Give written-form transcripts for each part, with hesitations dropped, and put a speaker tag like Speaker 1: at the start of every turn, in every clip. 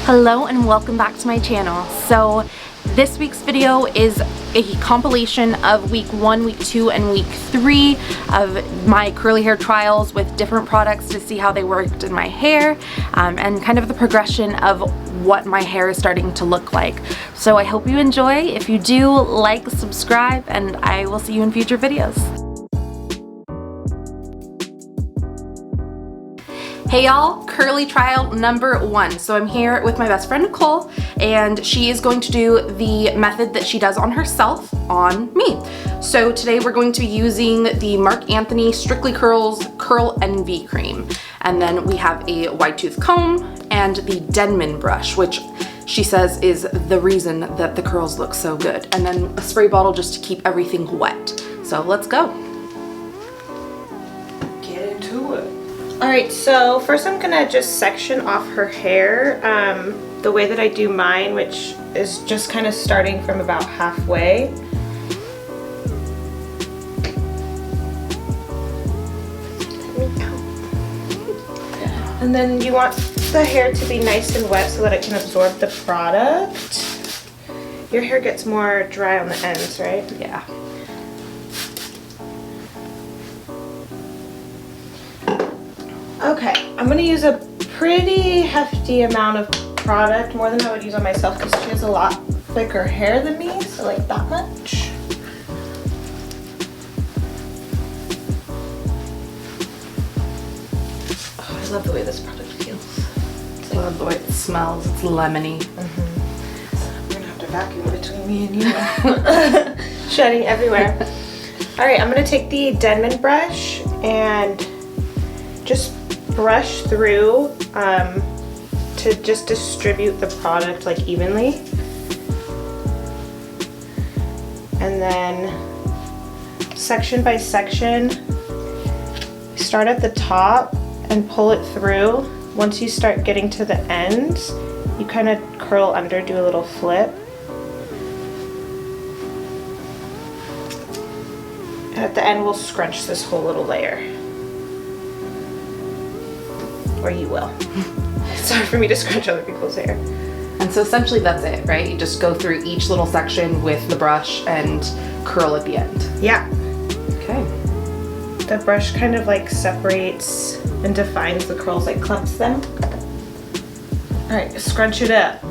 Speaker 1: Hello and welcome back to my channel. So this week's video is a compilation of week 1, week 2, and week 3 of my curly hair trials with different products to see how they worked in my hair and kind of the progression of what my hair is starting to look like. So I hope you enjoy. If you do, like, subscribe, and I will see you in future videos. Hey y'all, curly trial number 1. So I'm here with my best friend Nicole, and she is going to do the method that she does on herself on me. So today we're going to be using the Marc Anthony Strictly Curls Curl Envy Cream. And then we have a wide tooth comb and the Denman brush, which she says is the reason that the curls look so good. And then a spray bottle just to keep everything wet. So let's go.
Speaker 2: Get into it. Alright, so first I'm gonna just section off her hair the way that I do mine, which is just kind of starting from about halfway. And then you want the hair to be nice and wet so that it can absorb the product. Your hair gets more dry on the ends, right?
Speaker 1: Yeah.
Speaker 2: Okay, I'm going to use a pretty hefty amount of product, more than I would use on myself because she has a lot thicker hair than me, so like that much. Oh, I love the way this product feels.
Speaker 1: I love the way it smells. It's lemony.
Speaker 2: So I'm going to have to vacuum between me and you. Shedding everywhere. Alright, I'm going to take the Denman brush and just brush through to just distribute the product like evenly, and then section by section start at the top and pull it through. Once you start getting to the ends, you kind of curl under, do a little flip, and at the end we'll scrunch this whole little layer. Or you will. It's hard for me to scrunch other people's hair.
Speaker 1: And so essentially that's it, right? You just go through each little section with the brush and curl at the end.
Speaker 2: Yeah.
Speaker 1: Okay.
Speaker 2: The brush kind of like separates and defines the curls, like clumps them. Alright, scrunch it up.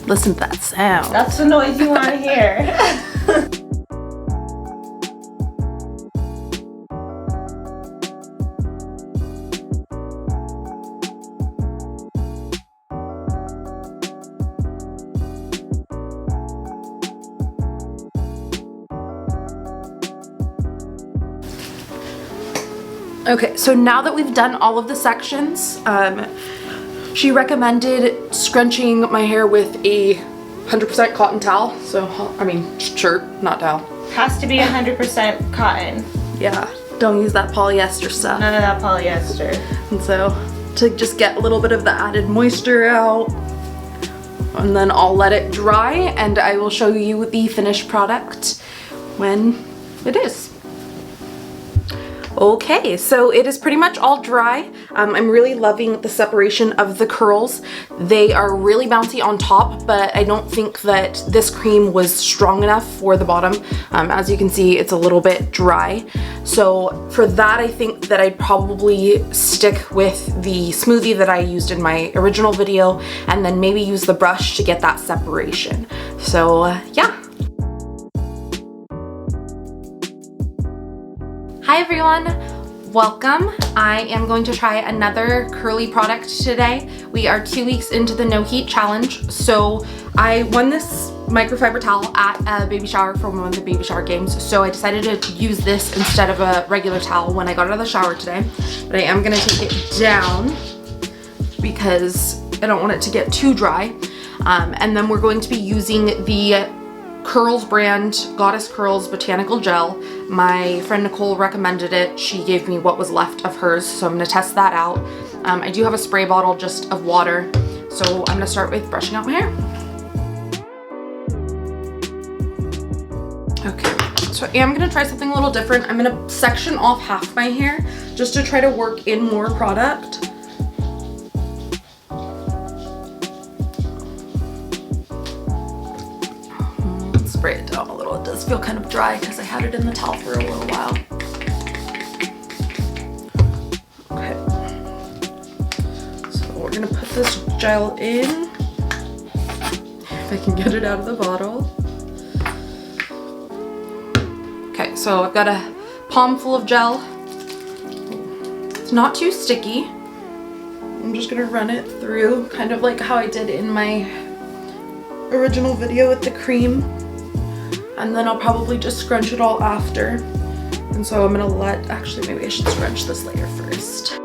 Speaker 1: Listen to that sound.
Speaker 2: That's the noise you want to hear.
Speaker 1: Okay, so now that we've done all of the sections, she recommended scrunching my hair with a 100% cotton towel. So, I mean, shirt, not towel.
Speaker 2: Has to be 100% cotton.
Speaker 1: Yeah, don't use that polyester stuff.
Speaker 2: None of that polyester.
Speaker 1: And so, to just get a little bit of the added moisture out, and then I'll let it dry, and I will show you the finished product when it is. Okay, so it is pretty much all dry. I'm really loving the separation of the curls. They are really bouncy on top, but I don't think that this cream was strong enough for the bottom. As you can see, it's a little bit dry. So for that, I think that I'd probably stick with the smoothie that I used in my original video, and then maybe use the brush to get that separation. So yeah. Hi everyone, welcome. I am going to try another curly product today. We are 2 weeks into the no heat challenge. So I won this microfiber towel at a baby shower from one of the baby shower games. So I decided to use this instead of a regular towel when I got out of the shower today. But I am gonna take it down because I don't want it to get too dry. And then we're going to be using the Curls brand Goddess Curls Botanical Gel. My friend Nicole recommended it. She gave me what was left of hers, so I'm gonna test that out. I do have a spray bottle just of water, so I'm gonna start with brushing out my hair. Okay, So I am gonna try something a little different. I'm gonna section off half my hair just to try to work in more product. Spray it down a little. It does feel kind of dry because I had it in the towel for a little while. Okay. So we're gonna put this gel in. If I can get it out of the bottle. Okay, so I've got a palm full of gel. It's not too sticky. I'm just gonna run it through, kind of like how I did in my original video with the cream. And then I'll probably just scrunch it all after. And so I'm gonna actually maybe I should scrunch this layer first.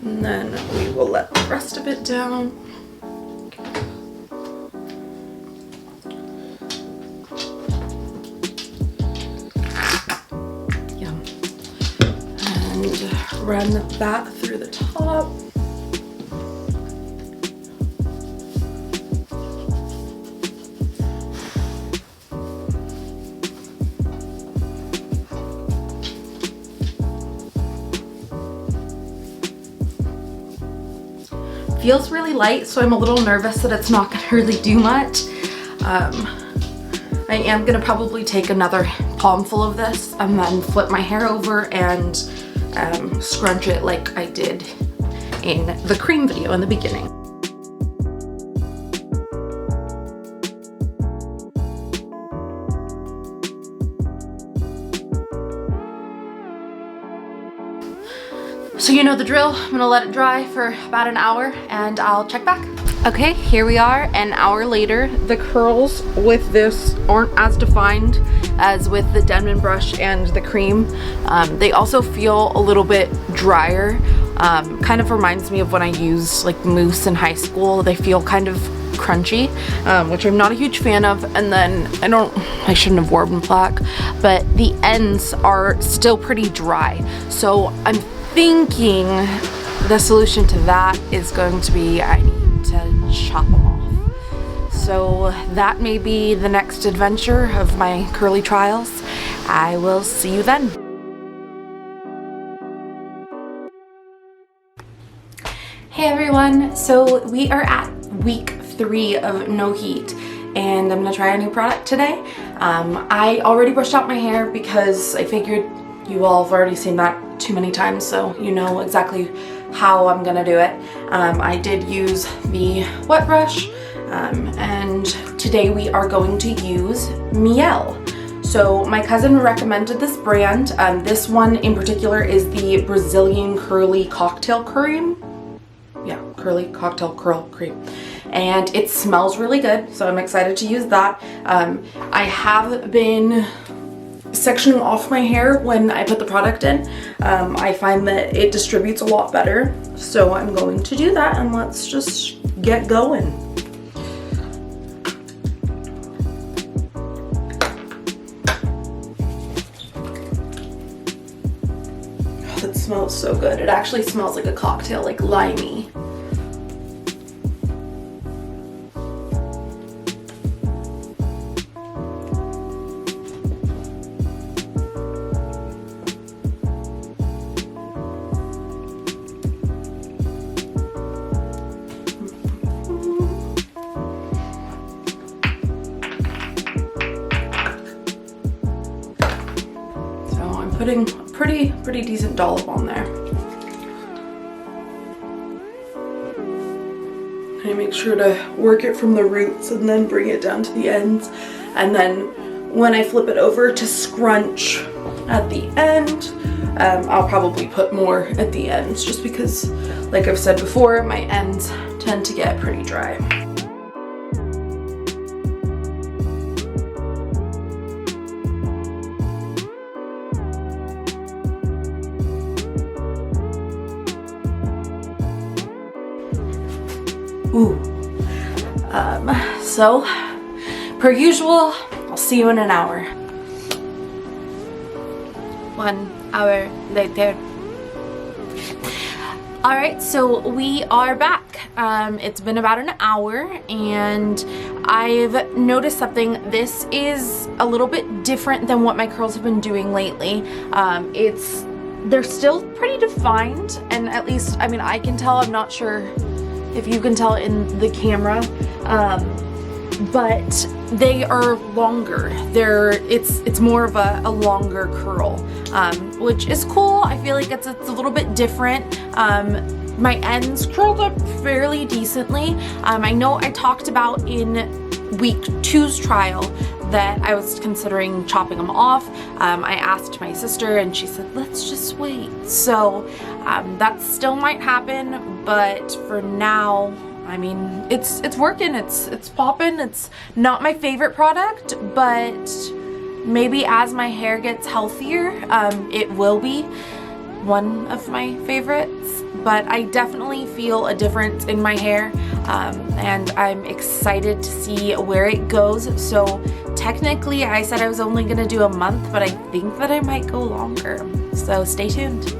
Speaker 1: And then we will let the rest of it down. Yum. And run that through the top. Feels really light, so I'm a little nervous that it's not gonna really do much. I am gonna probably take another palm full of this and then flip my hair over and scrunch it like I did in the cream video in the beginning. So you know the drill. I'm gonna let it dry for about an hour and I'll check back. Okay, here we are an hour later. The curls with this aren't as defined as with the Denman brush and the cream. They also feel a little bit drier. Kind of reminds me of when I used like mousse in high school. They feel kind of crunchy, which I'm not a huge fan of. And then I shouldn't have worn black, but the ends are still pretty dry. So I'm thinking the solution to that is going to be I need to chop them off. So that may be the next adventure of my curly trials. I will see you then. Hey everyone, so we are at week 3 of No Heat and I'm gonna try a new product today. I already brushed out my hair because I figured you all have already seen that too many times, so you know exactly how I'm gonna do it. I did use the wet brush, and today we are going to use Miel. So my cousin recommended this brand. This one in particular is the Brazilian Curly Cocktail Cream. Yeah, Curly Cocktail Curl Cream. And it smells really good, so I'm excited to use that. I have been sectioning off my hair when I put the product in. I find that it distributes a lot better, so I'm going to do that and let's just get going. Oh, that smells so good. It actually smells like a cocktail, like limey. Putting a pretty decent dollop on there. I make sure to work it from the roots and then bring it down to the ends. And then when I flip it over to scrunch at the end, I'll probably put more at the ends just because, like I've said before, my ends tend to get pretty dry. Ooh. So, per usual, I'll see you in an hour. 1 hour later. Alright, so we are back. It's been about an hour and I've noticed something. This is a little bit different than what my curls have been doing lately. They're still pretty defined, and at least, I mean, I can tell. I'm not sure if you can tell in the camera, but they are longer. It's more of a longer curl, which is cool. I feel like it's a little bit different. My ends curled up fairly decently. I know I talked about in week 2's trial that I was considering chopping them off. I asked my sister and she said, let's just wait. So that still might happen, but for now, I mean, it's working, it's popping. It's not my favorite product, but maybe as my hair gets healthier, it will be one of my favorites. But I definitely feel a difference in my hair, and I'm excited to see where it goes. So technically I said I was only gonna do a month, but I think that I might go longer. So stay tuned.